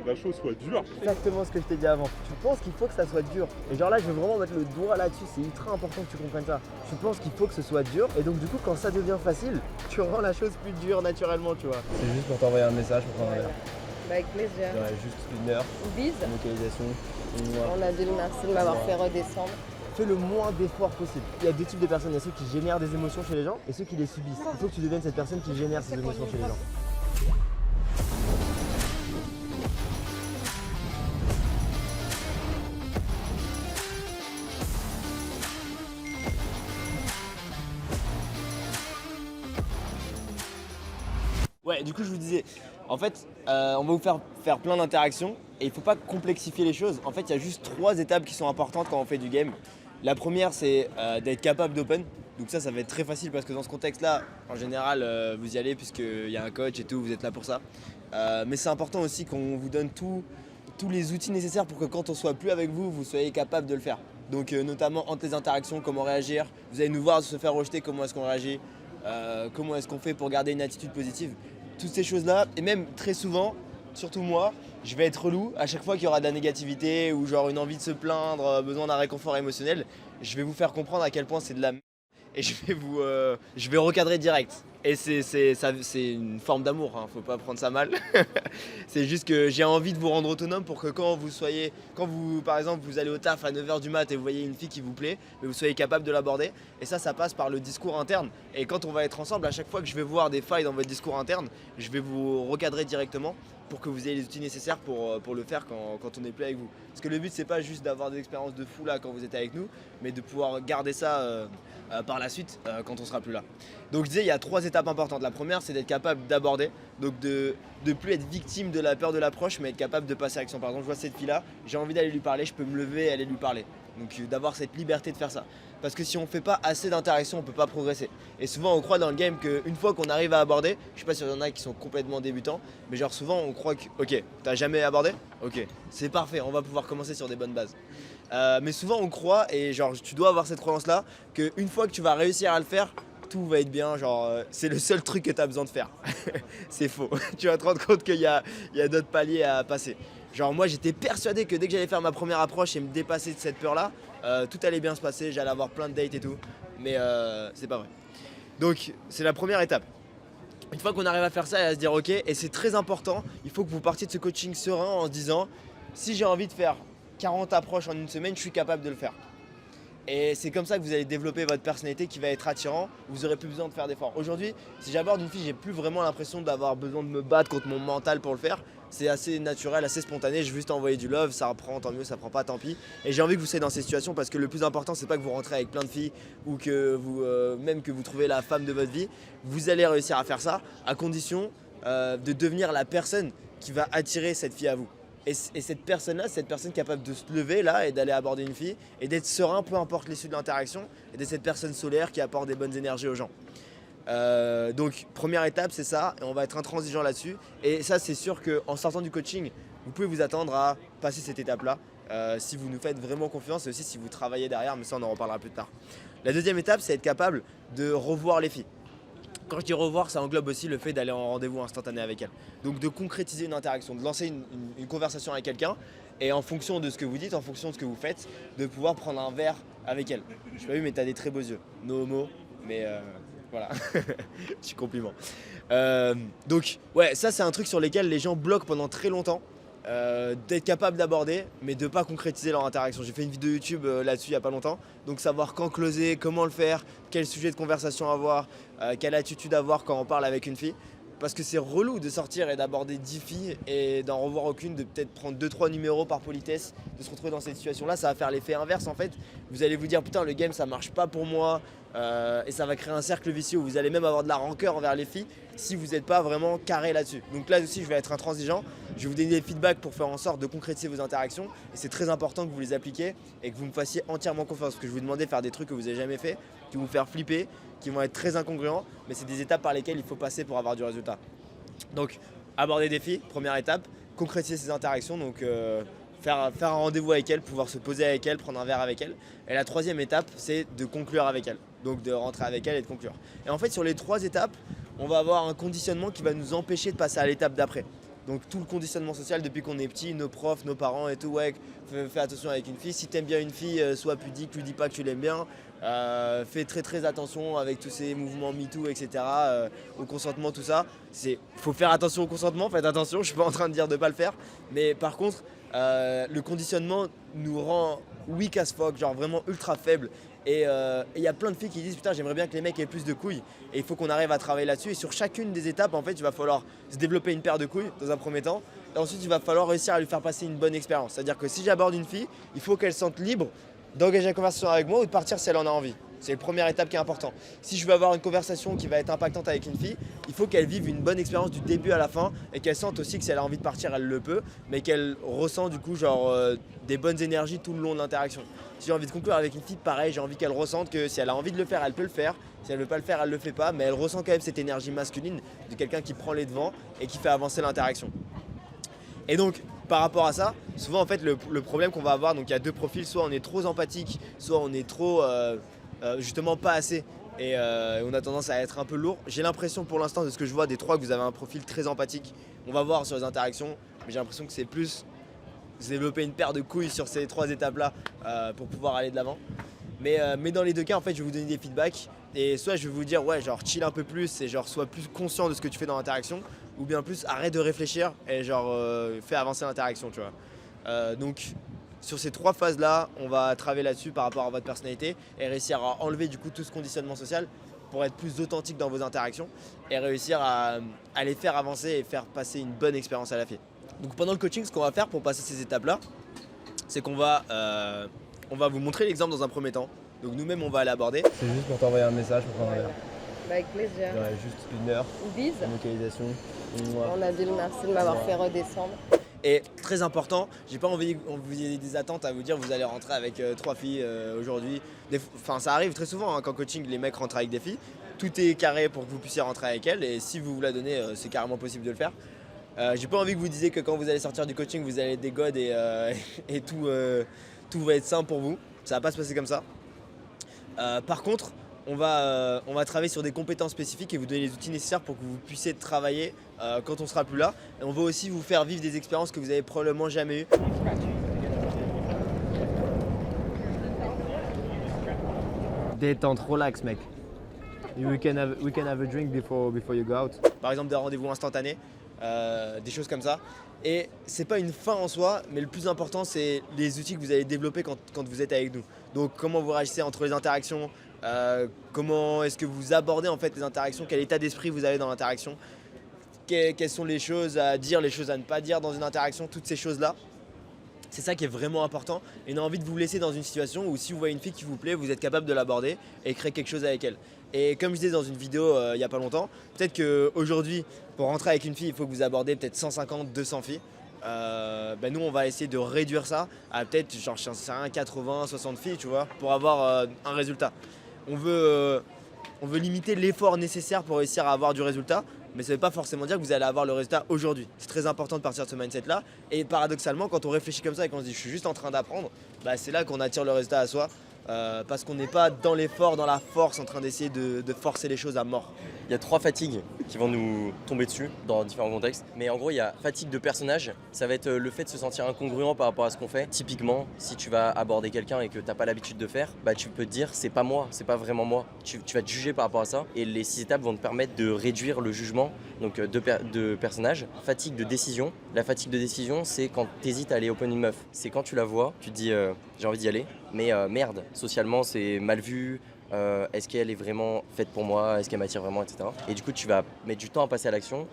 la chose soit dure. Exactement ce que je t'ai dit avant. Tu penses qu'il faut que ça soit dur. Et genre là, je veux vraiment mettre le doigt là-dessus. C'est ultra important que tu comprennes ça. Tu penses qu'il faut que ce soit dur. Et donc du coup, quand ça devient facile, tu rends la chose plus dure naturellement, tu vois. C'est juste pour t'envoyer un message pour prendre un verre. Bah, avec plaisir. Ouais, juste une heure, Bise. localisation. On a dit merci de m'avoir fait redescendre. Fais le moins d'efforts possible. Il y a deux types de personnes. Il y a ceux qui génèrent des émotions chez les gens et ceux qui les subissent. Il faut que tu deviennes cette personne qui génère ces émotions chez les gens. Ouais, du coup, je vous disais, en fait, on va vous faire plein d'interactions et il ne faut pas complexifier les choses. En fait, il y a juste 3 étapes qui sont importantes quand on fait du game. La première, c'est d'être capable d'open. Donc ça va être très facile parce que dans ce contexte-là, en général, vous y allez puisqu'il y a un coach et tout, vous êtes là pour ça. Mais c'est important aussi qu'on vous donne tous les outils nécessaires pour que quand on soit plus avec vous, vous soyez capable de le faire. Donc notamment entre les interactions, comment réagir. Vous allez nous voir se faire rejeter, comment est-ce qu'on réagit. Comment est-ce qu'on fait pour garder une attitude positive. Toutes ces choses-là, et même très souvent, surtout moi, je vais être relou à chaque fois qu'il y aura de la négativité ou genre une envie de se plaindre, besoin d'un réconfort émotionnel. Je vais vous faire comprendre à quel point c'est de la merde et je vais recadrer direct. Et c'est une forme d'amour, hein, faut pas prendre ça mal. C'est juste que j'ai envie de vous rendre autonome pour que quand vous par exemple vous allez au taf à 9h du mat et vous voyez une fille qui vous plaît, mais vous soyez capable de l'aborder. Et ça passe par le discours interne. Et quand on va être ensemble, à chaque fois que je vais voir des failles dans votre discours interne, je vais vous recadrer directement pour que vous ayez les outils nécessaires pour le faire quand on n'est plus avec vous. Parce que le but c'est pas juste d'avoir des expériences de fou là quand vous êtes avec nous, mais de pouvoir garder ça par la suite quand on sera plus là. Donc je disais, il y a 3 étapes importantes. La première, c'est d'être capable d'aborder, donc de plus être victime de la peur de l'approche, mais être capable de passer à l'action. Par exemple, je vois cette fille-là, j'ai envie d'aller lui parler, je peux me lever et aller lui parler. Donc d'avoir cette liberté de faire ça. Parce que si on ne fait pas assez d'interactions, on ne peut pas progresser. Et souvent, on croit dans le game qu'une fois qu'on arrive à aborder, je sais pas s'il y en a qui sont complètement débutants, mais genre souvent, on croit que, ok, t'as jamais abordé? Ok, c'est parfait, on va pouvoir commencer sur des bonnes bases. Mais souvent, on croit, et genre, tu dois avoir cette croyance-là, qu'une fois que tu vas réussir à le faire, tout va être bien, genre c'est le seul truc que tu as besoin de faire. C'est faux. Tu vas te rendre compte qu'il y a d'autres paliers à passer. Genre moi j'étais persuadé que dès que j'allais faire ma première approche et me dépasser de cette peur là, tout allait bien se passer, j'allais avoir plein de dates et tout. Mais c'est pas vrai. Donc c'est la première étape. Une fois qu'on arrive à faire ça et à se dire ok, et c'est très important, il faut que vous partiez de ce coaching serein en se disant si j'ai envie de faire 40 approches en une semaine, je suis capable de le faire. Et c'est comme ça que vous allez développer votre personnalité qui va être attirant. Vous n'aurez plus besoin de faire d'efforts. Aujourd'hui, si j'aborde une fille, j'ai plus vraiment l'impression d'avoir besoin de me battre contre mon mental pour le faire. C'est assez naturel, assez spontané. Je veux juste envoyer du love, ça prend tant mieux, ça prend pas tant pis. Et j'ai envie que vous soyez dans ces situations parce que le plus important, c'est pas que vous rentrez avec plein de filles ou que vous, même que vous trouvez la femme de votre vie. Vous allez réussir à faire ça à condition de devenir la personne qui va attirer cette fille à vous. Et cette personne-là, cette personne capable de se lever là et d'aller aborder une fille et d'être serein, peu importe l'issue de l'interaction, et d'être cette personne solaire qui apporte des bonnes énergies aux gens. Donc première étape, c'est ça, et on va être intransigeant là-dessus. Et ça, c'est sûr qu'en sortant du coaching, vous pouvez vous attendre à passer cette étape-là si vous nous faites vraiment confiance et aussi si vous travaillez derrière, mais ça on en reparlera plus tard. La deuxième étape, c'est être capable de revoir les filles. Quand je dis revoir, ça englobe aussi le fait d'aller en rendez-vous instantané avec elle. Donc de concrétiser une interaction, de lancer une conversation avec quelqu'un et en fonction de ce que vous dites, en fonction de ce que vous faites, de pouvoir prendre un verre avec elle. Je sais pas vu, mais t'as des très beaux yeux. No homo, mais voilà, petit compliment. Donc ouais, ça c'est un truc sur lequel les gens bloquent pendant très longtemps. D'être capable d'aborder mais de ne pas concrétiser leur interaction. J'ai fait une vidéo YouTube là-dessus il n'y a pas longtemps, donc savoir quand closer, comment le faire, quel sujet de conversation avoir, quelle attitude avoir quand on parle avec une fille, parce que c'est relou de sortir et d'aborder 10 filles et d'en revoir aucune, de peut-être prendre 2-3 numéros par politesse, de se retrouver dans cette situation là, ça va faire l'effet inverse en fait. Vous allez vous dire putain le game ça marche pas pour moi, et ça va créer un cercle vicieux où vous allez même avoir de la rancœur envers les filles si vous n'êtes pas vraiment carré là-dessus. Donc là aussi je vais être intransigeant, je vais vous donner des feedbacks pour faire en sorte de concrétiser vos interactions et c'est très important que vous les appliquiez et que vous me fassiez entièrement confiance parce que je vous demandais de faire des trucs que vous n'avez jamais fait, qui vont vous faire flipper, qui vont être très incongruents, mais c'est des étapes par lesquelles il faut passer pour avoir du résultat. Donc aborder des filles, première étape, concrétiser ces interactions, donc faire un rendez-vous avec elles, pouvoir se poser avec elles, prendre un verre avec elles. Et la troisième étape, c'est de conclure avec elles. Donc de rentrer avec elles et de conclure. Et en fait, sur les 3 étapes, on va avoir un conditionnement qui va nous empêcher de passer à l'étape d'après. Donc tout le conditionnement social depuis qu'on est petit, nos profs, nos parents et tout, ouais, fais attention avec une fille. Si t'aimes bien une fille, sois pudique, lui dis pas que tu l'aimes bien. Fais très attention avec tous ces mouvements MeToo, etc. Au consentement, tout ça. Faut faire attention au consentement, faites attention, je suis pas en train de dire de pas le faire. Mais par contre, le conditionnement nous rend weak as fuck, genre vraiment ultra faible. Et il y a plein de filles qui disent putain j'aimerais bien que les mecs aient plus de couilles et il faut qu'on arrive à travailler là-dessus et sur chacune des étapes en fait il va falloir se développer une paire de couilles dans un premier temps et ensuite il va falloir réussir à lui faire passer une bonne expérience. C'est à dire que si j'aborde une fille, il faut qu'elle se sente libre d'engager une conversation avec moi ou de partir si elle en a envie. C'est la première étape qui est importante. Si je veux avoir une conversation qui va être impactante avec une fille, il faut qu'elle vive une bonne expérience du début à la fin et qu'elle sente aussi que si elle a envie de partir, elle le peut, mais qu'elle ressent du coup genre des bonnes énergies tout le long de l'interaction. Si j'ai envie de conclure avec une fille, pareil, j'ai envie qu'elle ressente que si elle a envie de le faire, elle peut le faire. Si elle ne veut pas le faire, elle ne le fait pas, mais elle ressent quand même cette énergie masculine de quelqu'un qui prend les devants et qui fait avancer l'interaction. Et donc, par rapport à ça, souvent en fait le problème qu'on va avoir, donc il y a deux profils, soit on est trop empathique, soit on est trop justement pas assez et on a tendance à être un peu lourd. J'ai l'impression pour l'instant de ce que je vois des trois que vous avez un profil très empathique. On va voir sur les interactions, mais j'ai l'impression que c'est plus développer une paire de couilles sur ces trois étapes là pour pouvoir aller de l'avant. Mais dans les deux cas en fait je vais vous donner des feedbacks et soit je vais vous dire ouais genre chill un peu plus et genre sois plus conscient de ce que tu fais dans l'interaction ou bien plus arrête de réfléchir et genre fais avancer l'interaction tu vois. Donc sur ces trois phases là on va travailler là-dessus par rapport à votre personnalité et réussir à enlever du coup tout ce conditionnement social pour être plus authentique dans vos interactions et réussir à les faire avancer et faire passer une bonne expérience à la fille. Donc pendant le coaching ce qu'on va faire pour passer ces étapes là c'est qu'on va vous montrer l'exemple dans un premier temps. Donc nous-mêmes on va l'aborder. C'est juste pour t'envoyer un message pour prendre un verre. Bah, avec plaisir. Ouais, juste 1 heure Une bise. de localisation. On a dit merci de m'avoir fait redescendre. Et très important, j'ai pas envie que vous ayez des attentes à vous dire vous allez rentrer avec 3 filles aujourd'hui. Enfin ça arrive très souvent qu'en coaching les mecs rentrent avec des filles. Tout est carré pour que vous puissiez rentrer avec elles et si vous vous la donnez c'est carrément possible de le faire. J'ai pas envie que vous disiez que quand vous allez sortir du coaching vous allez être des godes et tout va être simple pour vous. Ça va pas se passer comme ça. Par contre, on va travailler sur des compétences spécifiques et vous donner les outils nécessaires pour que vous puissiez travailler quand on sera plus là. Et on va aussi vous faire vivre des expériences que vous avez probablement jamais eues. Détente, relax mec. We can have a drink before you go out. Par exemple des rendez-vous instantanés, des choses comme ça. Et c'est pas une fin en soi, mais le plus important c'est les outils que vous allez développer quand vous êtes avec nous. Donc comment vous réagissez entre les interactions, comment est-ce que vous abordez en fait les interactions, quel état d'esprit vous avez dans l'interaction, quelles sont les choses à dire, les choses à ne pas dire dans une interaction, toutes ces choses-là. C'est ça qui est vraiment important et on a envie de vous laisser dans une situation où si vous voyez une fille qui vous plaît, vous êtes capable de l'aborder et créer quelque chose avec elle. Et comme je disais dans une vidéo il n'y a pas longtemps, peut-être qu'aujourd'hui, pour rentrer avec une fille, il faut que vous abordez peut-être 150, 200 filles. Nous, on va essayer de réduire ça à peut-être genre, 80, 60 filles, tu vois, pour avoir un résultat. On veut limiter l'effort nécessaire pour réussir à avoir du résultat. Mais ça ne veut pas forcément dire que vous allez avoir le résultat aujourd'hui. C'est très important de partir de ce mindset-là. Et paradoxalement, quand on réfléchit comme ça et qu'on se dit je suis juste en train d'apprendre, c'est là qu'on attire le résultat à soi. Parce qu'on n'est pas dans l'effort, dans la force, en train d'essayer de forcer les choses à mort. Il y a 3 fatigues qui vont nous tomber dessus dans différents contextes. Mais en gros, il y a fatigue de personnage. Ça va être le fait de se sentir incongruent par rapport à ce qu'on fait. Typiquement, si tu vas aborder quelqu'un et que tu n'as pas l'habitude de faire, tu peux te dire c'est pas moi, c'est pas vraiment moi. Tu vas te juger par rapport à ça. Et les 6 étapes vont te permettre de réduire le jugement donc de personnage. Fatigue de décision. La fatigue de décision, c'est quand tu hésites à aller open une meuf. C'est quand tu la vois, tu te dis j'ai envie d'y aller. Mais merde, socialement c'est mal vu, est-ce qu'elle est vraiment faite pour moi, est-ce qu'elle m'attire vraiment, etc. Et du coup tu vas mettre du temps à passer à l'action,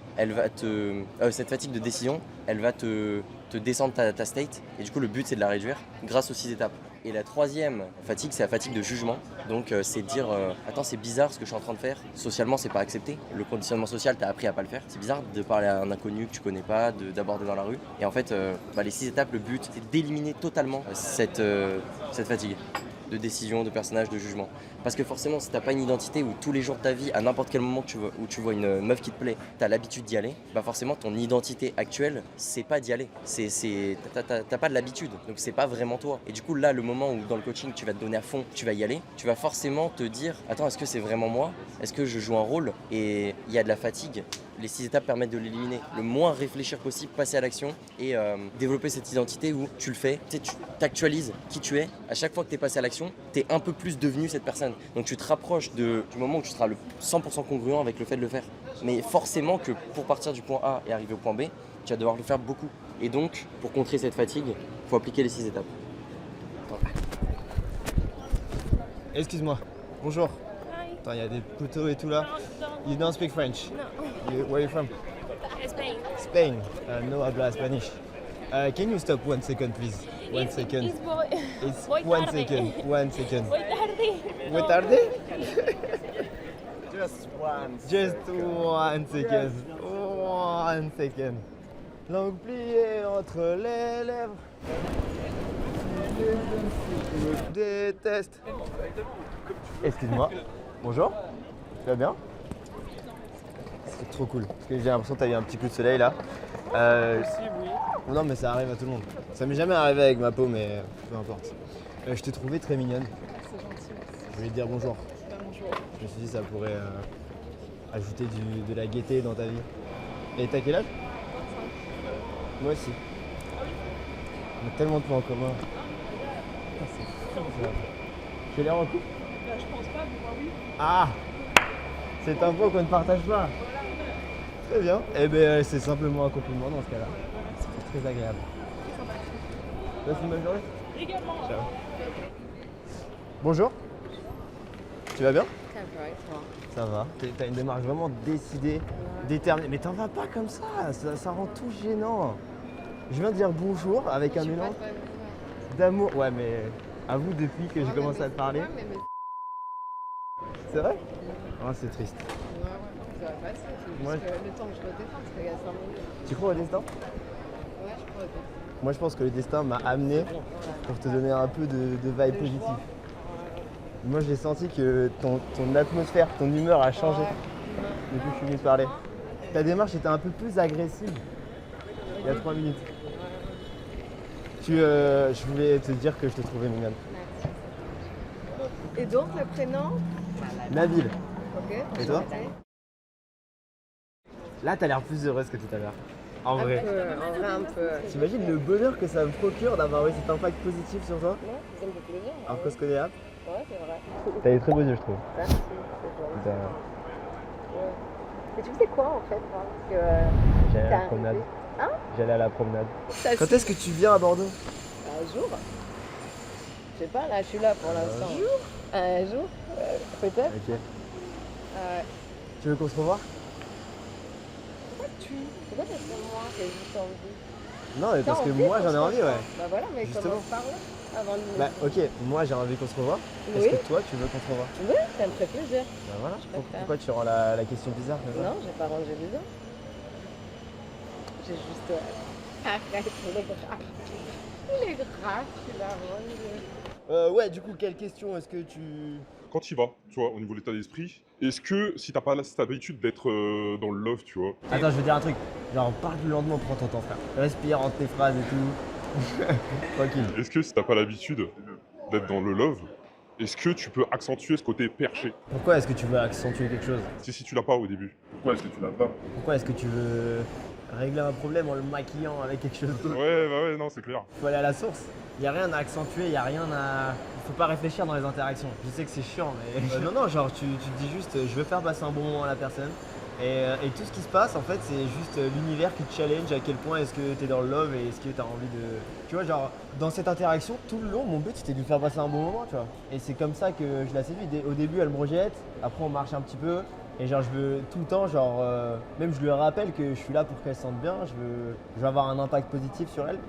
cette fatigue de décision, elle va te descendre ta state, et du coup le but c'est de la réduire grâce aux 6 étapes. Et la 3e fatigue, c'est la fatigue de jugement, donc c'est dire attends c'est bizarre ce que je suis en train de faire, socialement c'est pas accepté, le conditionnement social t'as appris à pas le faire, c'est bizarre de parler à un inconnu que tu connais pas, d'aborder dans la rue, et en fait les 6 étapes, le but c'est d'éliminer totalement cette fatigue de décision, de personnage, de jugement. Parce que forcément, si t'as pas une identité où tous les jours de ta vie, à n'importe quel moment où tu vois une meuf qui te plaît, t'as l'habitude d'y aller, forcément ton identité actuelle, c'est pas d'y aller. T'as pas de l'habitude, donc c'est pas vraiment toi. Et du coup là, le moment où dans le coaching tu vas te donner à fond, tu vas y aller, tu vas forcément te dire attends, est-ce que c'est vraiment moi? Est-ce que je joue un rôle? Et il y a de la fatigue les 6 étapes permettent de l'éliminer. Le moins réfléchir possible, passer à l'action et développer cette identité où tu le fais, tu t'actualises qui tu es. À chaque fois que tu es passé à l'action, tu es un peu plus devenu cette personne. Donc tu te rapproches du moment où tu seras le 100% congruent avec le fait de le faire. Mais forcément que pour partir du point A et arriver au point B, tu vas devoir le faire beaucoup. Et donc, pour contrer cette fatigue, il faut appliquer les 6 étapes. Excuse-moi. Bonjour. Hi. Attends, il y a des poteaux et tout là. You don't speak French. No. Where are you from? Spain. Spain. No habla Spanish. Can you stop 1 second, please? 1 second. It's voy, It's voy 1 tarde. second. 1 second. Voy tarde. Muy tarde? Just one. Just 1 second. 1 second. Langue pliée entre les lèvres. Je me déteste. Excuse-moi. Bonjour. Tu vas bien? C'est trop cool. Parce que j'ai l'impression que tu as eu un petit coup de soleil là. Non mais ça arrive à tout le monde. Ça m'est jamais arrivé avec ma peau mais peu importe. Je t'ai trouvé très mignonne. C'est gentil. Je voulais te dire bonjour. Bonjour. Je me suis dit ça pourrait ajouter de la gaieté dans ta vie. Et t'as quel âge? Moi aussi. On a tellement de points en commun. Ah, c'est fou ça. Tu as l'air en couple? Je pense pas, mais moi oui. Ah! C'est un point qu'on ne partage pas. Très bien. Eh bien, c'est simplement un compliment dans ce cas-là. C'est très agréable. Passe une bonne journée. Également. Ciao. Bonjour. Tu vas bien? Ça va et toi? Ça va. T'as une démarche vraiment décidée, déterminée. Mais t'en vas pas comme ça. Ça rend tout gênant. Je viens de dire bonjour avec un mélange d'amour. Ouais, mais avoue depuis que j'ai commencé à te parler. C'est vrai? Ah, c'est triste. Ça va passer. C'est Ouais. juste que le temps que je redescends, parce qu'il y a 5 minutes. Tu crois au destin? Ouais, je crois au destin. Moi, je pense que le destin m'a amené pour te donner un peu de vibe positive. Moi, j'ai senti que ton atmosphère, ton humeur a changé depuis que je suis venu te parler. Ta démarche était un peu plus agressive il y a 3 minutes. Je voulais te dire que je te trouvais mignonne. Et donc, le prénom? Nabil, Ok. Et toi? enchantée. là, t'as l'air plus heureuse que tout à l'heure. En Un vrai. peu, en vrai, un peu. T'imagines le bonheur que ça me procure d'avoir eu cet impact positif sur toi? Non, ça me fait plaisir. Alors qu'on se connaît là? Ouais, c'est vrai. T'as des très beaux yeux, je trouve. Merci, c'est gentil. Ouais. Mais tu faisais quoi en fait? Hein? Parce que, J'allais à t'es la promenade. arrivé. Hein? J'allais à la promenade. Ça Quand suit. est-ce que tu viens à Bordeaux? Un jour. Je sais pas, là, je suis là pour l'instant. Un jour peut-être. Ok. Euh, Tu veux qu'on se revoie? Pourquoi t'as fait moi? J'ai juste envie. Non, mais parce T'as que envie moi qu'on j'en ai se envie, revoie? ouais. Bah voilà, mais Justement. commence par là, avant de me Bah dire. ok, moi j'ai envie qu'on se revoie. Est-ce Oui. que toi tu veux qu'on se revoie? Oui, ça me ferait plaisir. Bah voilà. préfère. Pourquoi tu rends la question bizarre comme ça? Non, j'ai pas rangé bizarre. J'ai juste. Arrête, il est grave. Il est grave, tu l'as rangé. Ouais, du coup, quelle question est-ce que tu... Quand tu y vas, tu vois, au niveau de l'état d'esprit, est-ce que si t'as pas cette habitude d'être dans le love, tu vois, Attends, je veux dire un truc. Genre, parle plus lentement, prends ton temps, frère. Respire entre tes phrases et tout. Tranquille. est-ce que si t'as pas l'habitude d'être dans le love, est-ce que tu peux accentuer ce côté perché? Pourquoi est-ce que tu veux accentuer quelque chose? Si tu l'as pas au début, pourquoi est-ce que tu l'as pas? Pourquoi est-ce que tu veux régler un problème en le maquillant avec quelque chose d'autre? Ouais, bah ouais, non, c'est clair. Faut aller à la source. Y a rien à accentuer, y a rien à... Faut pas réfléchir dans les interactions. Je sais que c'est chiant, mais... non, genre, tu te dis juste, je veux faire passer un bon moment à la personne. Et tout ce qui se passe, en fait, c'est juste l'univers qui te challenge à quel point est-ce que t'es dans le love et est-ce que t'as envie de... Tu vois, genre, dans cette interaction, tout le long, mon but, c'était de lui faire passer un bon moment, tu vois. Et c'est comme ça que je la séduis. Au début, elle me rejette, après, on marche un petit peu. Et genre, je veux tout le temps, genre, même je lui rappelle que je suis là pour qu'elle se sente bien, je veux avoir un impact positif sur elle.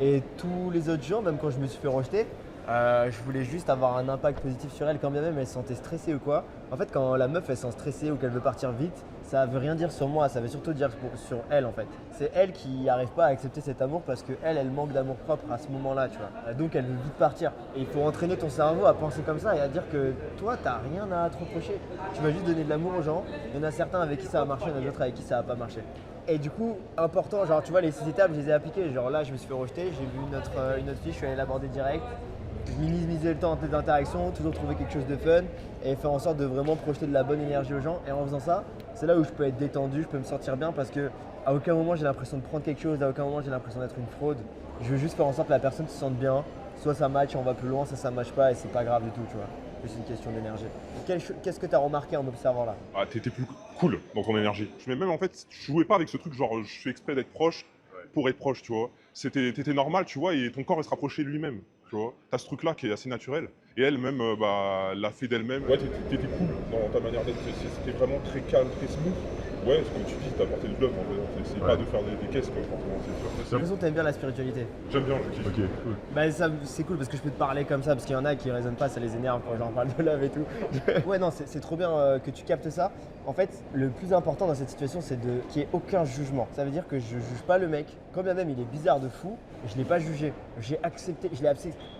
Et tous les autres jours, même quand je me suis fait rejeter, je voulais juste avoir un impact positif sur elle, quand bien même elle se sentait stressée ou quoi. En fait, quand la meuf elle se sent stressée ou qu'elle veut partir vite, ça veut rien dire sur moi, ça veut surtout dire sur elle en fait. C'est elle qui n'arrive pas à accepter cet amour parce que elle manque d'amour propre à ce moment-là, tu vois. Donc elle veut vite partir. Et il faut entraîner ton cerveau à penser comme ça et à dire que toi, t'as rien à te reprocher. Tu vas juste donner de l'amour aux gens. Il y en a certains avec qui ça va marcher, il y en a d'autres avec qui ça va pas marcher. Et du coup, important, genre tu vois, les 6 étapes, je les ai appliquées. Genre là, je me suis fait rejeter, j'ai vu une autre fille, je suis allé l'aborder direct. Je minimisais le temps entre les interactions, toujours trouver quelque chose de fun et faire en sorte de vraiment projeter de la bonne énergie aux gens. Et en faisant ça, c'est là où je peux être détendu, je peux me sentir bien parce que à aucun moment j'ai l'impression de prendre quelque chose, à aucun moment j'ai l'impression d'être une fraude. Je veux juste faire en sorte que la personne se sente bien, soit ça match et on va plus loin, soit ça match pas et c'est pas grave du tout, tu vois. C'est une question d'énergie. Qu'est-ce que tu as remarqué en observant là? Ah, t'étais plus cool dans ton énergie. Mais même en fait, je jouais pas avec ce truc genre je fais exprès d'être proche pour être proche, tu vois. T'étais normal, tu vois, et ton corps il se rapprochait de lui-même, tu vois. T'as ce truc-là qui est assez naturel. Et elle-même, l'a fait d'elle-même. Ouais, t'étais cool dans ta manière d'être. C'était vraiment très calme, très smooth. Ouais, ce que tu dis, t'as apporté du love en fait. C'est pas de faire des caisses, quoi, franchement. J'ai l'impression que t'aimes bien la spiritualité. J'aime bien, je kiffe. Ok, cool. Bah c'est cool parce que je peux te parler comme ça, parce qu'il y en a qui raisonnent pas, ça les énerve quand j'en parle de love et tout. Ouais non, c'est trop bien que tu captes ça. En fait, le plus important dans cette situation, c'est qu'il n'y ait aucun jugement. Ça veut dire que je juge pas le mec, quand bien même il est bizarre de fou, je l'ai pas jugé. Je l'ai accepté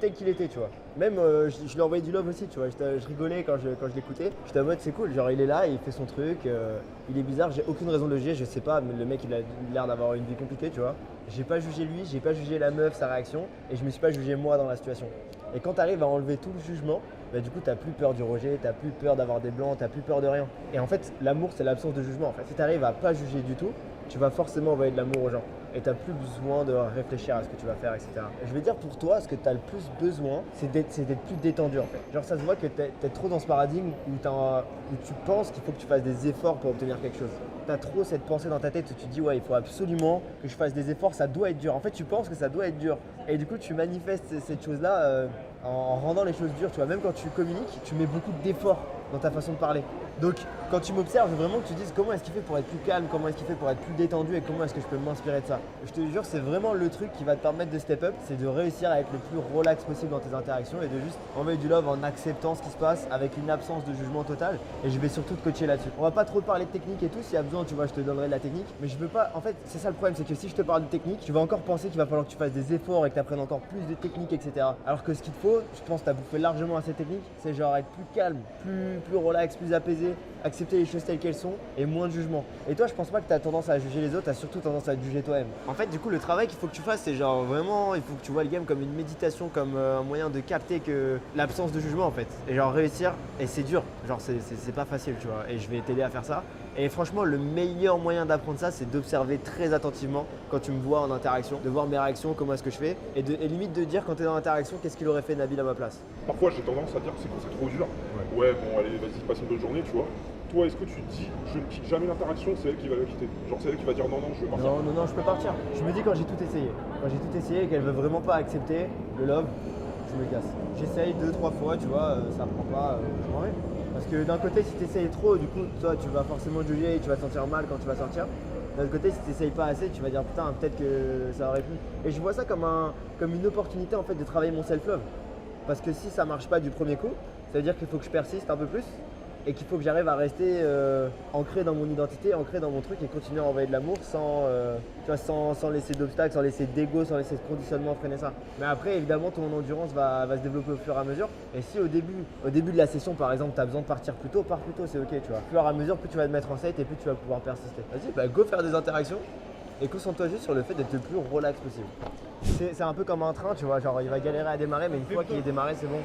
tel qu'il était, tu vois. Même je lui ai envoyé du love aussi, tu vois. Je rigolais quand je l'écoutais. J'étais en mode c'est cool, genre il est là, il fait son truc, il est bizarre, j'ai aucune raison de le juger, je sais pas, mais le mec il a l'air d'avoir une vie compliquée, tu vois. J'ai pas jugé lui, j'ai pas jugé la meuf, sa réaction, et je me suis pas jugé moi dans la situation. Et quand tu arrives à enlever tout le jugement, bah du coup t'as plus peur du rejet, t'as plus peur d'avoir des blancs, t'as plus peur de rien. Et en fait, l'amour c'est l'absence de jugement en fait. Si tu arrives à pas juger du tout, tu vas forcément envoyer de l'amour aux gens. Et tu n'as plus besoin de réfléchir à ce que tu vas faire, etc. Je vais dire pour toi, ce que tu as le plus besoin, c'est d'être plus détendu en fait. Genre ça se voit que tu es trop dans ce paradigme où tu penses qu'il faut que tu fasses des efforts pour obtenir quelque chose. Tu as trop cette pensée dans ta tête où tu te dis ouais il faut absolument que je fasse des efforts, ça doit être dur. En fait tu penses que ça doit être dur. Et du coup tu manifestes cette chose-là en rendant les choses dures. Tu vois, même quand tu communiques, tu mets beaucoup d'efforts dans ta façon de parler. Donc quand tu m'observes, je veux vraiment que tu dises comment est-ce qu'il fait pour être plus calme, comment est-ce qu'il fait pour être plus détendu et comment est-ce que je peux m'inspirer de ça. Je te jure, c'est vraiment le truc qui va te permettre de step up, c'est de réussir à être le plus relax possible dans tes interactions et de juste envoyer du love en acceptant ce qui se passe avec une absence de jugement total. Et je vais surtout te coacher là-dessus. On va pas trop te parler de technique et tout, s'il y a besoin, tu vois, je te donnerai de la technique. Mais je veux pas, en fait, c'est ça le problème, c'est que si je te parle de technique, tu vas encore penser qu'il va falloir que tu fasses des efforts et que tu apprennes encore plus de techniques, etc. Alors que ce qu'il te faut, je pense que tu as bouffé largement à cette technique, c'est genre être plus calme, plus relax, plus apaisé, accepter les choses telles qu'elles sont et moins de jugement. Et toi, je pense pas que tu as tendance à juger les autres, tu as surtout tendance à te juger toi-même. En fait, du coup, le travail qu'il faut que tu fasses, c'est genre vraiment, il faut que tu vois le game comme une méditation, comme un moyen de capter que l'absence de jugement en fait. Et genre réussir, et c'est dur, genre c'est pas facile, tu vois. Et je vais t'aider à faire ça. Et franchement, le meilleur moyen d'apprendre ça, c'est d'observer très attentivement quand tu me vois en interaction, de voir mes réactions, comment est-ce que je fais, et limite de dire quand tu es dans l'interaction, qu'est-ce qu'il aurait fait Nabil à ma place. Parfois, j'ai tendance à dire que c'est quand c'est trop dur. Ouais, bon, allez, vas-y, passe une bonne journée, tu vois. Toi, est-ce que tu te dis, je ne quitte jamais l'interaction, c'est elle qui va la quitter? Genre, c'est elle qui va dire non, non, je veux partir. Non, je peux partir. Je me dis quand j'ai tout essayé. Quand j'ai tout essayé et qu'elle veut vraiment pas accepter le love, je me casse. J'essaye 2-3 fois, tu vois, ça prend pas, je m'en vais. Parce que d'un côté, si tu essayes trop, du coup, toi, tu vas forcément juger et tu vas te sentir mal quand tu vas sortir. D'un autre côté, si tu n'essayes pas assez, tu vas dire putain, peut-être que ça aurait pu. Et je vois ça comme une opportunité en fait de travailler mon self-love. Parce que si ça marche pas du premier coup, ça veut dire qu'il faut que je persiste un peu plus et qu'il faut que j'arrive à rester ancré dans mon identité, ancré dans mon truc et continuer à envoyer de l'amour sans laisser d'obstacles, sans laisser d'ego, sans laisser de conditionnement freiner ça. Mais après, évidemment, ton endurance va se développer au fur et à mesure. Et si au début de la session, par exemple, tu as besoin de partir plus tôt, pars plus tôt, c'est ok, tu vois. Au fur et à mesure, plus tu vas te mettre en set et plus tu vas pouvoir persister. Vas-y, go faire des interactions et concentre-toi juste sur le fait d'être le plus relax possible. C'est un peu comme un train, tu vois, genre il va galérer à démarrer, mais une fois qu'il est démarré, c'est bon.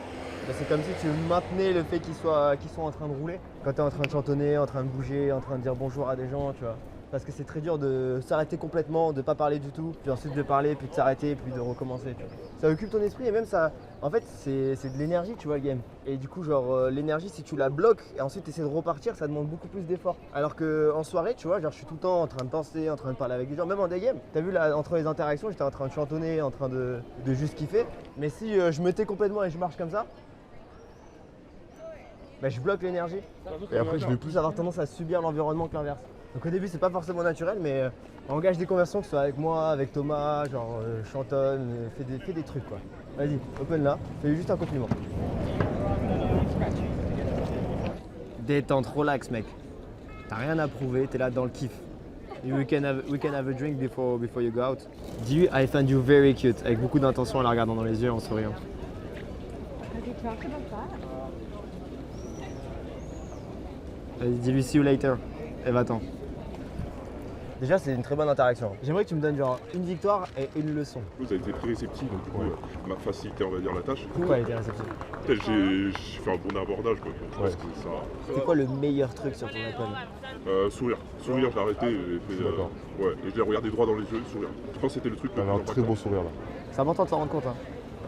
C'est comme si tu maintenais le fait qu'ils soient en train de rouler. Quand tu es en train de chantonner, en train de bouger, en train de dire bonjour à des gens, tu vois. Parce que c'est très dur de s'arrêter complètement, de pas parler du tout, puis ensuite de parler, puis de s'arrêter, puis de recommencer. Tu vois. Ça occupe ton esprit et même ça, en fait, c'est de l'énergie, tu vois, le game. Et du coup, genre, l'énergie, si tu la bloques et ensuite tu essaies de repartir, ça demande beaucoup plus d'efforts. Alors qu'en soirée, tu vois, genre, je suis tout le temps en train de penser, en train de parler avec des gens, même en day game. T'as vu là, entre les interactions, j'étais en train de chantonner, en train de juste kiffer. Mais si je me tais complètement et je marche comme ça, bah, je bloque l'énergie. Et après, je vais plus avoir tendance à subir l'environnement que l'inverse. Donc au début, c'est pas forcément naturel, mais engage des conversations, que ce soit avec moi, avec Thomas, genre chantonne, fais des trucs quoi. Vas-y, open là, fais juste un compliment. Détente, relax mec. T'as rien à prouver, t'es là dans le kiff. We can have a drink before you go out. Dis-lui, I find you very cute, avec beaucoup d'intention en la regardant dans les yeux, en souriant. Vas-y, dis-lui see you later. Et va-t'en. Déjà, c'est une très bonne interaction. J'aimerais que tu me donnes genre une victoire et une leçon. Vous avez été très réceptif, donc du coup, m'a facilité, on va dire, la tâche. Pourquoi elle était réceptive? Peut-être j'ai fait un bon abordage, quoi. Donc, je pense que ça. C'était quoi le meilleur truc sur ton appel? Sourire. Sourire, j'ai arrêté et fait. Ouais, et je l'ai regardé droit dans les yeux, sourire. Je pense que c'était le truc le plus important. sourire là. C'est important de s'en rendre compte. Hein.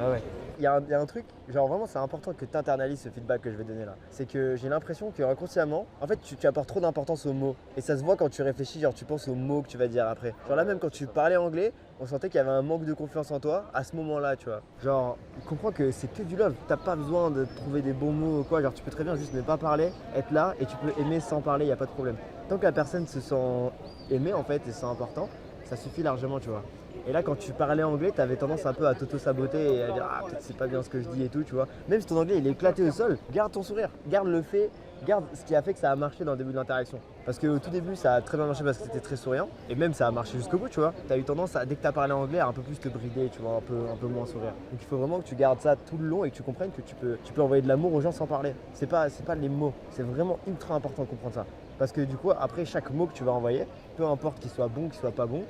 Ah ouais. Il y a un truc, genre vraiment c'est important que tu internalises ce feedback que je vais donner là. C'est que j'ai l'impression que inconsciemment, en fait tu apportes trop d'importance aux mots. Et ça se voit quand tu réfléchis, genre tu penses aux mots que tu vas dire après. Genre là même quand tu parlais anglais, on sentait qu'il y avait un manque de confiance en toi à ce moment-là, tu vois. Genre, comprends que c'est que du love. T'as pas besoin de trouver des bons mots ou quoi. Genre tu peux très bien juste ne pas parler, être là et tu peux aimer sans parler, il n'y a pas de problème. Tant que la personne se sent aimée en fait et c'est important, ça suffit largement, tu vois. Et là, quand tu parlais anglais, t'avais tendance un peu à t'auto-saboter et à dire ah peut-être c'est pas bien ce que je dis et tout, tu vois. Même si ton anglais il est éclaté au sol, garde ton sourire, garde le fait, garde ce qui a fait que ça a marché dans le début de l'interaction. Parce qu'au tout début, ça a très bien marché parce que t'étais très souriant et même ça a marché jusqu'au bout, tu vois. T'as eu tendance à dès que t'as parlé anglais à un peu plus te brider, tu vois, un peu moins sourire. Donc il faut vraiment que tu gardes ça tout le long et que tu comprennes que tu peux envoyer de l'amour aux gens sans parler. C'est pas les mots, c'est vraiment ultra important de comprendre ça. Parce que du coup, après chaque mot que tu vas envoyer, peu importe qu'il soit bon, qu'il soit pas bon,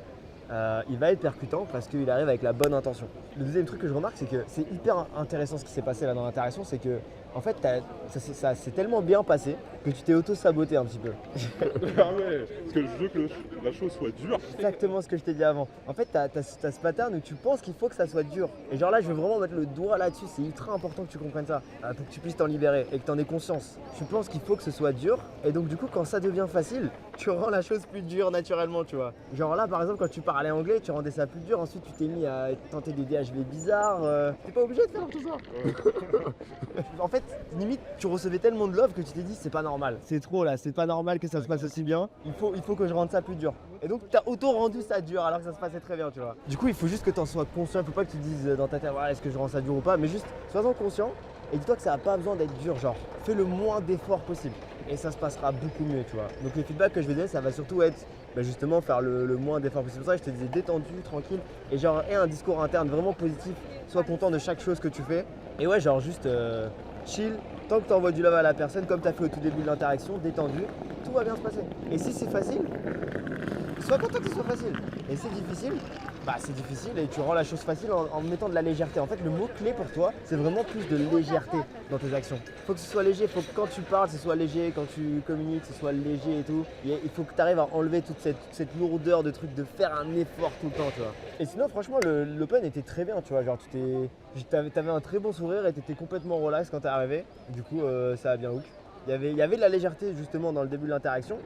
il va être percutant parce qu'il arrive avec la bonne intention. Le deuxième truc que je remarque, c'est que c'est hyper intéressant ce qui s'est passé là dans l'interaction, c'est que en fait ça s'est tellement bien passé que tu t'es auto-saboté un petit peu. Ah ouais, parce que je veux que la chose soit dure. Exactement ce que je t'ai dit avant. En fait, t'as ce pattern où tu penses qu'il faut que ça soit dur. Et genre là, je veux vraiment mettre le doigt là-dessus, c'est ultra important que tu comprennes ça, pour que tu puisses t'en libérer et que t'en aies conscience. Tu penses qu'il faut que ce soit dur, et donc du coup, quand ça devient facile, tu rends la chose plus dure naturellement, tu vois. Genre là, par exemple, quand tu parlais anglais, tu rendais ça plus dur, ensuite tu t'es mis à tenter des DHV bizarres. T'es pas obligé de faire tout ça. En fait, limite, tu recevais tellement de love que tu t'es dit, c'est pas normal. C'est trop là, c'est pas normal que ça se passe aussi bien. Il faut que je rende ça plus dur. Et donc, t'as auto-rendu ça dur alors que ça se passait très bien, tu vois. Du coup, il faut juste que t'en sois conscient. Il faut pas que tu te dises dans ta tête, ouais, est-ce que je rends ça dur ou pas, mais juste sois-en conscient et dis-toi que ça a pas besoin d'être dur. Genre, fais le moins d'efforts possible et ça se passera beaucoup mieux, tu vois. Donc, le feedback que je vais donner, ça va surtout être justement faire le moins d'efforts possible. C'est pour ça que je te disais détendu, tranquille et genre, aie un discours interne vraiment positif. Sois content de chaque chose que tu fais et ouais, genre, juste chill. Tant que tu envoies du love à la personne, comme tu as fait au tout début de l'interaction, détendu, tout va bien se passer. Et si c'est facile, sois content que ce soit facile. Et c'est difficile, c'est difficile et tu rends la chose facile en mettant de la légèreté. En fait, le mot clé pour toi, c'est vraiment plus de légèreté dans tes actions. Il faut que ce soit léger, il faut que quand tu parles, ce soit léger, quand tu communiques, ce soit léger et tout. Il faut que tu arrives à enlever toute cette lourdeur de truc, de faire un effort tout le temps, tu vois. Et sinon, franchement, l'open était très bien, tu vois. Genre, t'avais un très bon sourire et t'étais complètement relax quand t'es arrivé. Du coup, ça a bien hook. Il y avait de la légèreté justement dans le début de l'interaction.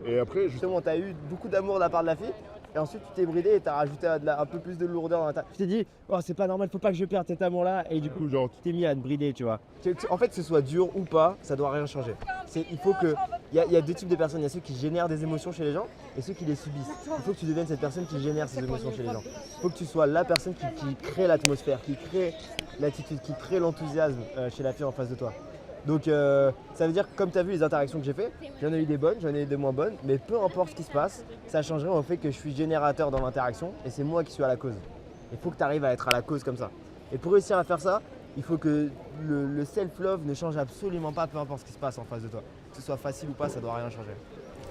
Et après, justement, t'as eu beaucoup d'amour de la part de la fille. Et ensuite, tu t'es bridé et t'as rajouté un peu plus de lourdeur dans l'interaction. Tu t'es dit, oh, c'est pas normal, faut pas que je perde cet amour-là. Et du coup, genre, tu t'es mis à te brider, tu vois. En fait, que ce soit dur ou pas, ça doit rien changer. Il faut que. Il y a deux types de personnes. Il y a ceux qui génèrent des émotions chez les gens et ceux qui les subissent. Il faut que tu deviennes cette personne qui génère ces émotions chez les gens. Il faut que tu sois la personne qui crée l'atmosphère, qui crée l'attitude, qui crée l'enthousiasme chez la fille en face de toi. Donc ça veut dire que comme tu as vu les interactions que j'ai fait, j'en ai eu des bonnes, j'en ai eu des moins bonnes, mais peu importe ce qui se passe, ça changerait au fait que je suis générateur dans l'interaction et c'est moi qui suis à la cause. Il faut que tu arrives à être à la cause comme ça. Et pour réussir à faire ça, il faut que le self-love ne change absolument pas, peu importe ce qui se passe en face de toi. Que ce soit facile ou pas, ça doit rien changer.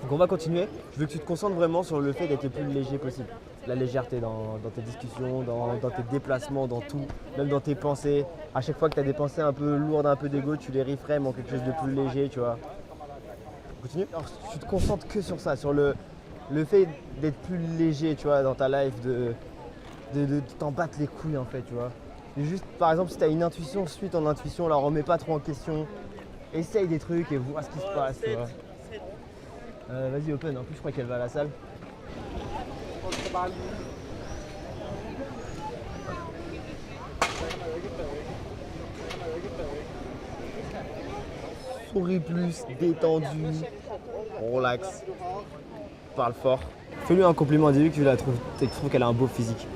Donc on va continuer. Je veux que tu te concentres vraiment sur le fait d'être le plus léger possible. La légèreté dans tes discussions, dans tes déplacements, dans tout, même dans tes pensées. À chaque fois que tu as des pensées un peu lourdes, un peu d'ego, tu les reframes en quelque chose de plus léger, tu vois. Continue. Alors tu te concentres que sur ça, sur le fait d'être plus léger, tu vois, dans ta life, de t'en battre les couilles en fait, tu vois. Et juste, par exemple, si tu as une intuition, suis ton intuition, la remets pas trop en question. Essaye des trucs et vois ce qui se passe, tu vois. Vas-y, open, en plus je crois qu'elle va à la salle. Souris plus, détendu, relax, parle fort. Fais-lui un compliment, dis-lui que tu trouves qu'elle a un beau physique.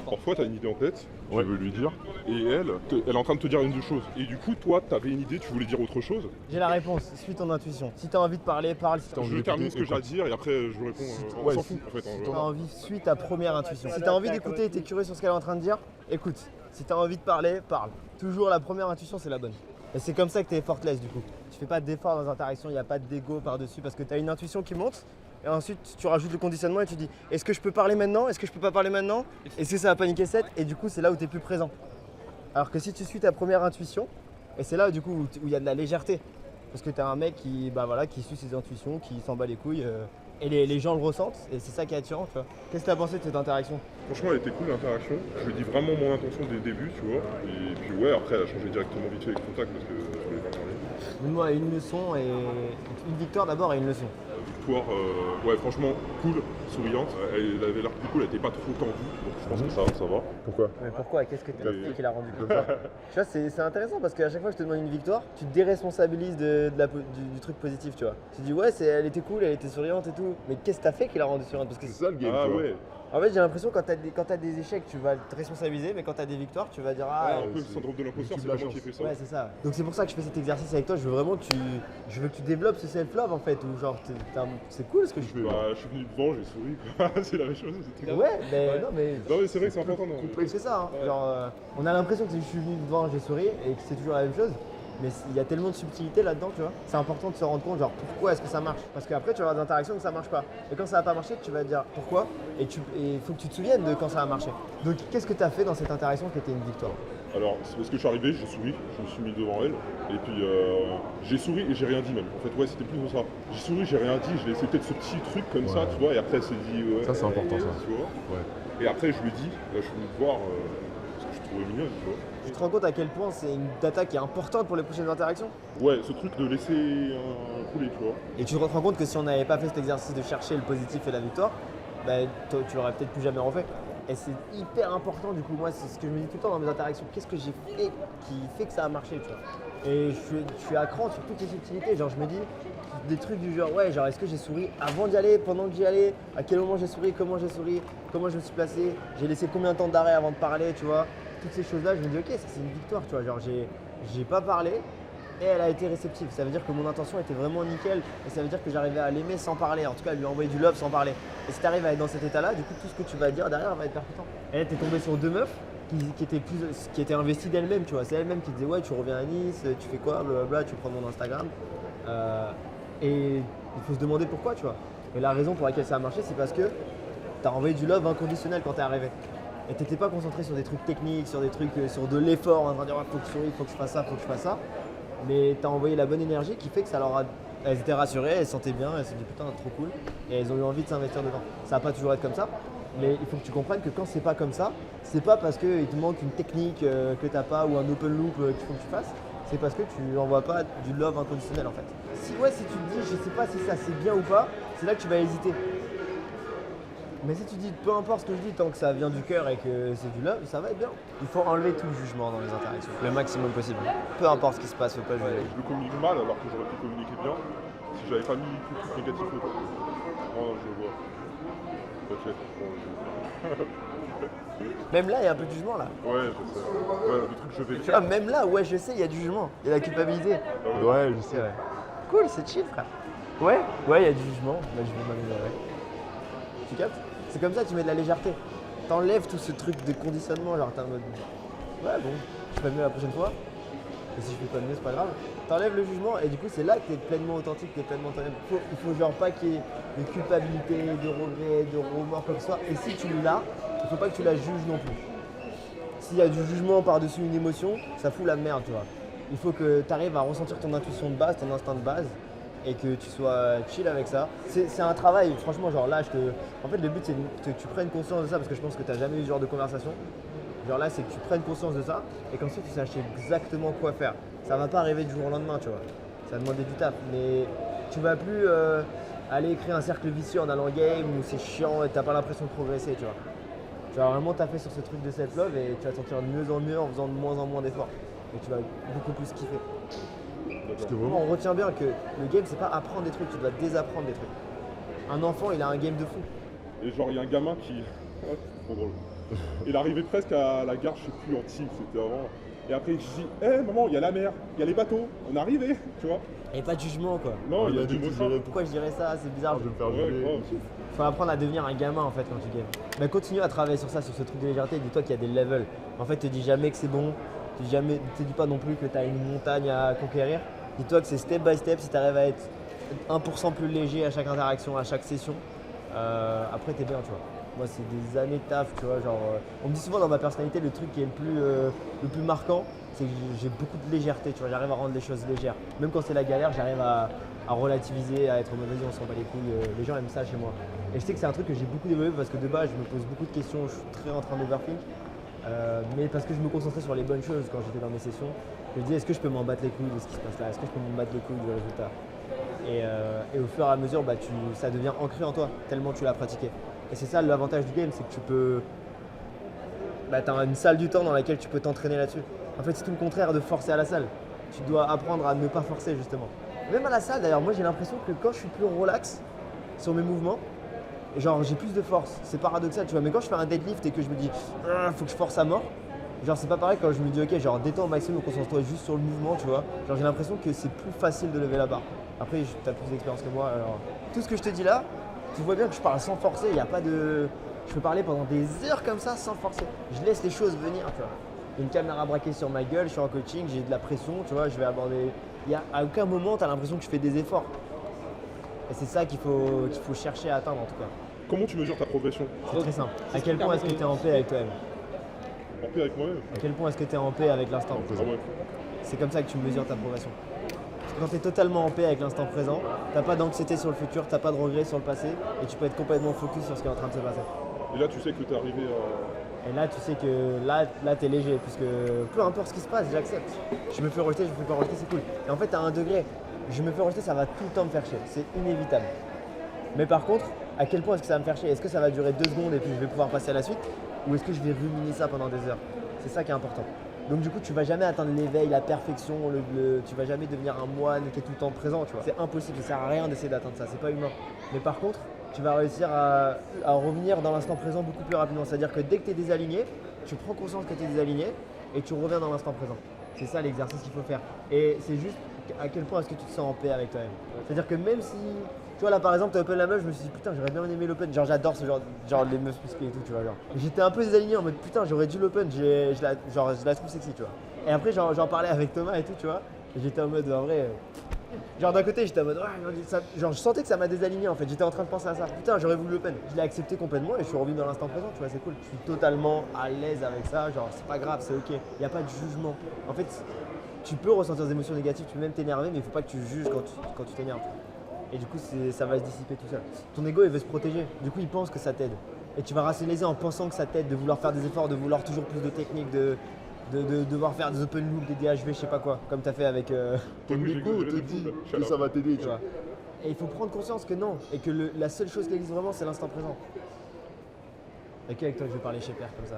Parfois, tu as une idée en tête, tu veux lui dire, et elle est en train de te dire une deux choses. Et du coup, toi, tu avais une idée, tu voulais dire autre chose. J'ai la réponse, suis ton intuition. Si tu as envie de parler, parle. Si Je termine ce que j'ai à dire et après, je réponds. On s'en fout, en fait. Si tu as envie, suis ta première intuition. Si tu as envie d'écouter et tu es curieux sur ce qu'elle est en train de dire, écoute. Si tu as envie de parler, parle. Toujours la première intuition, c'est la bonne. Et c'est comme ça que tu es effortless du coup. Tu fais pas d'effort dans les interactions, il n'y a pas d'ego par-dessus parce que tu as une intuition qui monte. Et ensuite, tu rajoutes le conditionnement et tu dis est-ce que je peux parler maintenant? Est-ce que je peux pas parler maintenant? Est-ce que ça va paniquer 7? Et du coup, c'est là où tu es plus présent. Alors que si tu suis ta première intuition, et c'est là du coup où il y a de la légèreté. Parce que tu as un mec qui suit ses intuitions, qui s'en bat les couilles. Et les gens le ressentent, et c'est ça qui est attirant, tu vois. Qu'est-ce que tu as pensé de cette interaction? Franchement, elle était cool l'interaction. Je lui ai dit vraiment mon intention dès le début, tu vois. Et puis ouais, après, elle a changé directement vite fait avec contact parce que je voulais pas parler. Donne-moi une leçon et une victoire d'abord et une leçon. Victoire, ouais, franchement, cool, souriante. Elle avait l'air plus cool, elle était pas trop tendue, donc je pense que ça va. Pourquoi? Mais pourquoi? Qu'est-ce que tu as fait qui l'a rendu comme ça? Tu vois, c'est intéressant parce qu'à chaque fois que je te demande une victoire, tu te déresponsabilises du truc positif, tu vois. Tu te dis ouais, elle était cool, elle était souriante et tout, mais qu'est-ce que t'as fait qui l'a rendu souriante? Parce que C'est ça le game, ah tu vois. ouais. En fait, j'ai l'impression quand t'as des échecs, tu vas te responsabiliser, mais quand t'as des victoires, tu vas dire Ah, un peu le syndrome de l'imposteur, c'est vraiment qui fait ça. Ouais, c'est ça. Donc c'est pour ça que je fais cet exercice avec toi. Je veux vraiment que tu développes ce self-love en fait, où genre c'est cool ce que je fais. Bah, je suis venu devant, j'ai souri, quoi. C'est la même chose, c'est très Ouais, mais non mais. Non, mais c'est vrai que c'est important. C'est ça. Hein. Genre, on a l'impression que je suis venu devant, j'ai souri et que c'est toujours la même chose. Mais il y a tellement de subtilité là-dedans, tu vois. C'est important de se rendre compte, genre, pourquoi est-ce que ça marche? Parce qu'après, tu vas avoir des interactions où ça marche pas. Et quand ça va pas marcher, tu vas te dire pourquoi. Et il faut que tu te souviennes de quand ça a marché. Donc, qu'est-ce que tu as fait dans cette interaction qui était une victoire? Alors, c'est parce que je suis arrivé, j'ai souri, je me suis mis devant elle. Et puis, j'ai souri et j'ai rien dit même. En fait, ouais, c'était plus ça. J'ai souri, j'ai rien dit. Je l'ai laissé peut-être ce petit truc comme ça, tu vois. Et après, elle s'est dit. Ouais, ça, c'est important, ça. Tu vois. Ouais. Et après, je lui ai dit, là, je suis venu te voir parce que je te trouvais mignonne, tu vois. Tu te rends compte à quel point c'est une data qui est importante pour les prochaines interactions? Ouais, ce truc de laisser couler, tu vois. Et tu te rends compte que si on n'avait pas fait cet exercice de chercher le positif et la victoire, bah, tu l'aurais peut-être plus jamais refait. Et c'est hyper important du coup, moi c'est ce que je me dis tout le temps dans mes interactions. Qu'est-ce que j'ai fait qui fait que ça a marché, tu vois? Et je suis à cran sur toutes les subtilités, genre je me dis des trucs du genre ouais, genre est-ce que j'ai souri avant d'y aller, pendant que j'y allais, à quel moment j'ai souri, comment je me suis placé, j'ai laissé combien de temps d'arrêt avant de parler, tu vois? Toutes ces choses-là, je me dis ok, ça c'est une victoire, tu vois, genre j'ai pas parlé et elle a été réceptive. Ça veut dire que mon intention était vraiment nickel et ça veut dire que j'arrivais à l'aimer sans parler, en tout cas à lui envoyer du love sans parler. Et si tu arrives à être dans cet état-là, du coup tout ce que tu vas dire derrière va être percutant. Elle était tombée sur deux meufs qui étaient investies d'elles-mêmes, tu vois. C'est elles-mêmes qui disaient ouais, tu reviens à Nice, tu fais quoi, blablabla, tu prends mon Instagram. Et il faut se demander pourquoi, tu vois. Et la raison pour laquelle ça a marché, c'est parce que tu as envoyé du love inconditionnel quand tu es arrivé. Et t'étais pas concentré sur des trucs techniques, sur des trucs, sur de l'effort, en train de dire faut que je souris, faut que je fasse ça, faut que je fasse ça. Mais t'as envoyé la bonne énergie qui fait que ça leur a. Elles étaient rassurées, elles se sentaient bien, elles se dit putain trop cool. Et elles ont eu envie de s'investir dedans. Ça va pas toujours être comme ça, mais il faut que tu comprennes que quand c'est pas comme ça, c'est pas parce qu'il te manque une technique que t'as pas ou un open loop qu'il faut que tu fasses, c'est parce que tu envoies pas du love inconditionnel en fait. Si tu te dis je sais pas si ça c'est bien ou pas, c'est là que tu vas hésiter. Mais si tu dis peu importe ce que je dis, tant que ça vient du cœur et que c'est du love, ça va être bien. Il faut enlever tout jugement dans les interactions, le maximum possible. Peu importe ce qui se passe, faut pas juger. Je le communique mal alors que j'aurais pu communiquer bien si j'avais pas mis tout le truc négatif autour. Non, je vois. Ok. Même là, il y a un peu de jugement là. Ouais, je sais. Ouais, le truc je vais Tu vois, même là, ouais, je sais, il y a du jugement, il y a la culpabilité. Ouais, je sais. Ouais. Cool, c'est chill, frère. Ouais, il y a du jugement, là je vais m'améliorer. Tu captes? C'est comme ça que tu mets de la légèreté. T'enlèves tout ce truc de conditionnement, genre t'es en mode ouais bon, je ferai mieux la prochaine fois. Et si je fais pas mieux, c'est pas grave. T'enlèves le jugement et du coup c'est là que t'es pleinement authentique, t'es pleinement toi-même. Il faut genre pas qu'il y ait de culpabilité, de regret, de remords, quoi que ce soit. Et si tu l'as, il faut pas que tu la juges non plus. S'il y a du jugement par-dessus une émotion, ça fout la merde, tu vois. Il faut que tu arrives à ressentir ton intuition de base, ton instinct de base, et que tu sois chill avec ça. C'est un travail, franchement, genre là, en fait, le but, c'est que tu prennes conscience de ça, parce que je pense que tu n'as jamais eu ce genre de conversation. Genre là, c'est que tu prennes conscience de ça, et qu'ensuite, tu saches exactement quoi faire. Ça va pas arriver du jour au lendemain, tu vois. Ça va demander du taf, mais tu vas plus aller créer un cercle vicieux en allant game, où c'est chiant, et t'as pas l'impression de progresser, tu vois. Tu vas vraiment taper sur ce truc de self-love, et tu vas te sentir de mieux en mieux en faisant de moins en moins d'efforts. Et tu vas beaucoup plus kiffer. On retient bien que le game, c'est pas apprendre des trucs, tu dois désapprendre des trucs. Un enfant, il a un game de fou. Et genre, il y a un gamin qui. Oh, c'est trop drôle. Il arrivait presque à la gare, je sais plus, en team, c'était avant. Et après, il dit hé maman, il y a la mer, il y a les bateaux, on est arrivé, tu vois. Et pas de jugement, quoi. Non, il y a du mot ça. Pourquoi je dirais ça? C'est bizarre. Je vais me faire juger. Faut apprendre à devenir un gamin en fait quand tu games. Mais continue à travailler sur ça, sur ce truc de légèreté. Dis-toi qu'il y a des levels. En fait, te dis jamais que c'est bon. te dis pas non plus que tu as une montagne à conquérir. Dis-toi que c'est step by step, si tu arrives à être 1% plus léger à chaque interaction, à chaque session, après t'es bien, tu vois. Moi c'est des années de taf, tu vois, genre on me dit souvent dans ma personnalité le truc qui est le plus marquant, c'est que j'ai beaucoup de légèreté, tu vois, j'arrive à rendre les choses légères. Même quand c'est la galère, j'arrive à relativiser, à être en mode vas-y on s'en bat les couilles, les gens aiment ça chez moi. Et je sais que c'est un truc que j'ai beaucoup développé parce que de base je me pose beaucoup de questions, je suis très en train d'overthink. Mais parce que je me concentrais sur les bonnes choses quand j'étais dans mes sessions, je me disais est-ce que je peux m'en battre les couilles de ce qui se passe là, est-ce que je peux m'en battre les couilles du résultat. Et au fur et à mesure, ça devient ancré en toi, tellement tu l'as pratiqué. Et c'est ça l'avantage du game, c'est que tu peux. Tu as une salle du temps dans laquelle tu peux t'entraîner là-dessus. En fait, c'est tout le contraire de forcer à la salle. Tu dois apprendre à ne pas forcer justement. Même à la salle d'ailleurs, moi j'ai l'impression que quand je suis plus relax sur mes mouvements, genre j'ai plus de force. C'est paradoxal, tu vois, mais quand je fais un deadlift et que je me dis faut que je force à mort, genre c'est pas pareil quand je me dis ok, genre détends au maximum, concentre-toi juste sur le mouvement, tu vois. Genre j'ai l'impression que c'est plus facile de lever la barre. Après, tu as plus d'expérience que moi, alors tout ce que je te dis là, tu vois bien que je parle sans forcer, il n'y a pas de. Je peux parler pendant des heures comme ça sans forcer. Je laisse les choses venir, tu vois. Il y a une caméra braquée sur ma gueule, je suis en coaching, j'ai de la pression, tu vois, je vais aborder. À aucun moment, tu as l'impression que je fais des efforts. Et c'est ça qu'il faut chercher à atteindre en tout cas. Comment tu mesures ta progression? C'est très simple. À quel point est-ce que tu es en paix avec toi-même? En paix avec moi-même. À quel point est-ce que tu es en paix avec l'instant Ah présent? ouais. C'est comme ça que tu mesures ta progression. Parce que quand tu es totalement en paix avec l'instant présent, t'as pas d'anxiété sur le futur, t'as pas de regrets sur le passé et tu peux être complètement focus sur ce qui est en train de se passer. Et là, tu sais que tu es arrivé à. Et là, tu sais que là tu es léger, puisque peu importe ce qui se passe, j'accepte. Je me fais rejeter, je me fais pas rejeter, c'est cool. Et en fait, à un degré, je me fais rejeter, ça va tout le temps me faire chier. C'est inévitable. Mais par contre, à quel point est-ce que ça va me faire chier? Est-ce que ça va durer 2 secondes et puis je vais pouvoir passer à la suite? Ou est-ce que je vais ruminer ça pendant des heures? C'est ça qui est important. Donc du coup, tu vas jamais atteindre l'éveil, la perfection, tu vas jamais devenir un moine qui est tout le temps présent, tu vois. C'est impossible, ça sert à rien d'essayer d'atteindre ça, c'est pas humain. Mais par contre, tu vas réussir à revenir dans l'instant présent beaucoup plus rapidement. C'est-à-dire que dès que tu es désaligné, tu prends conscience que tu es désaligné et tu reviens dans l'instant présent. C'est ça l'exercice qu'il faut faire. Et c'est juste à quel point est-ce que tu te sens en paix avec toi-même. C'est-à-dire que même si, tu vois là par exemple, tu open la meuf, je me suis dit putain j'aurais bien aimé l'open, genre j'adore ce genre les meufs musclées et tout, tu vois genre. J'étais un peu désaligné en mode putain j'aurais dû l'open, je la trouve sexy, tu vois. Et après j'en parlais avec Thomas et tout, tu vois. Et j'étais en mode en vrai. Genre d'un côté j'étais en mode ouais, genre je sentais que ça m'a désaligné en fait, j'étais en train de penser à ça. Putain j'aurais voulu l'open. Je l'ai accepté complètement et je suis revenu dans l'instant présent, tu vois, c'est cool. Je suis totalement à l'aise avec ça, genre c'est pas grave, c'est ok. Il n'y a pas de jugement. En fait, tu peux ressentir des émotions négatives, tu peux même t'énerver, mais il faut pas que tu juges quand tu t'énerves. Et du coup ça va se dissiper tout seul. Ton ego il veut se protéger, du coup il pense que ça t'aide. Et tu vas rationaliser en pensant que ça t'aide, de vouloir faire des efforts, de vouloir toujours plus de techniques, de devoir faire des open loops, des DHV, je sais pas quoi, comme tu as fait avec. Ton écho te dit que ça va t'aider, tu vois. Et il faut prendre conscience que non, et que la seule chose qui existe vraiment, c'est l'instant présent. Ok, avec toi, je vais parler chez Père comme ça.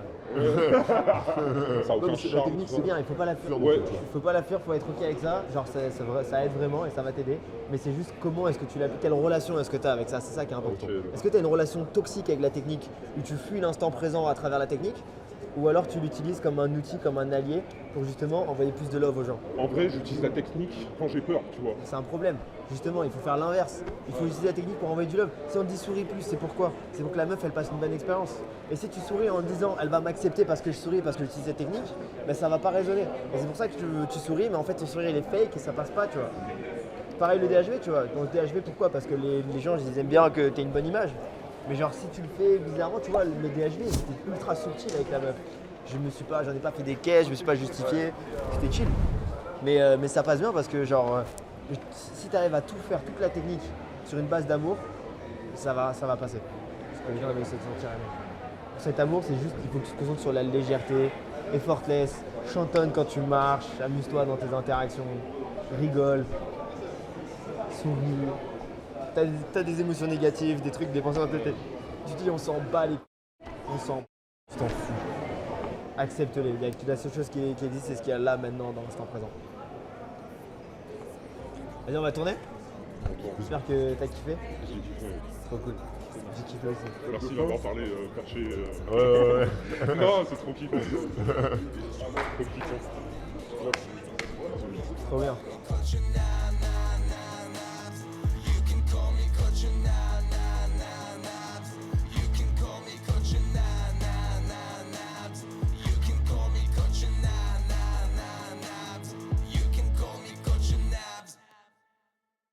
Ça a aucun La charme. technique, c'est bien, il faut pas la fuir. Ouais. Il faut pas la fuir, faut être ok avec ça. Genre, ça aide vraiment et ça va t'aider. Mais c'est juste comment est-ce que tu l'appliques, quelle relation est-ce que tu as avec ça, c'est ça qui est important. Ok. Est-ce que tu as une relation toxique avec la technique où tu fuis l'instant présent à travers la technique? Ou alors tu l'utilises comme un outil, comme un allié pour justement envoyer plus de love aux gens? En vrai, j'utilise la technique quand j'ai peur, tu vois. C'est un problème. Justement, il faut faire l'inverse. Il faut utiliser la technique pour envoyer du love. Si on te dit souris plus, c'est pourquoi? C'est pour que la meuf elle passe une bonne expérience. Et si tu souris en disant elle va m'accepter parce que je souris, parce que j'utilise cette technique, ben ça va pas résonner. Et c'est pour ça que tu souris, mais en fait ton sourire il est fake et ça passe pas, tu vois. Pareil le DHV, tu vois. Donc le DHV pourquoi? Parce que les gens ils aiment bien que tu aies une bonne image. Mais genre si tu le fais bizarrement, tu vois, le DHV c'était ultra subtil avec la meuf. J'en ai pas fait des caisses, je me suis pas justifié, c'était chill. Mais ça passe bien parce que genre si tu arrives à tout faire, toute la technique sur une base d'amour, ça va passer. Parce que les gens vont essayer de se sentir aimés. Cet amour, c'est juste qu'il faut que tu te concentres sur la légèreté, effortless, chantonne quand tu marches, amuse-toi dans tes interactions, rigole, souris. T'as des émotions négatives, des trucs, des pensées dans ta tête. Tu te dis on s'en bat les tu t'en fous. Accepte-les. La seule chose qui existe, c'est ce qu'il y a là maintenant dans l'instant présent. Vas-y, on va tourner. J'espère que t'as kiffé. J'ai kiffé. Trop cool. J'ai kiffé aussi. Merci d'avoir parlé perché. Ouais. Non, c'est trop kiffant.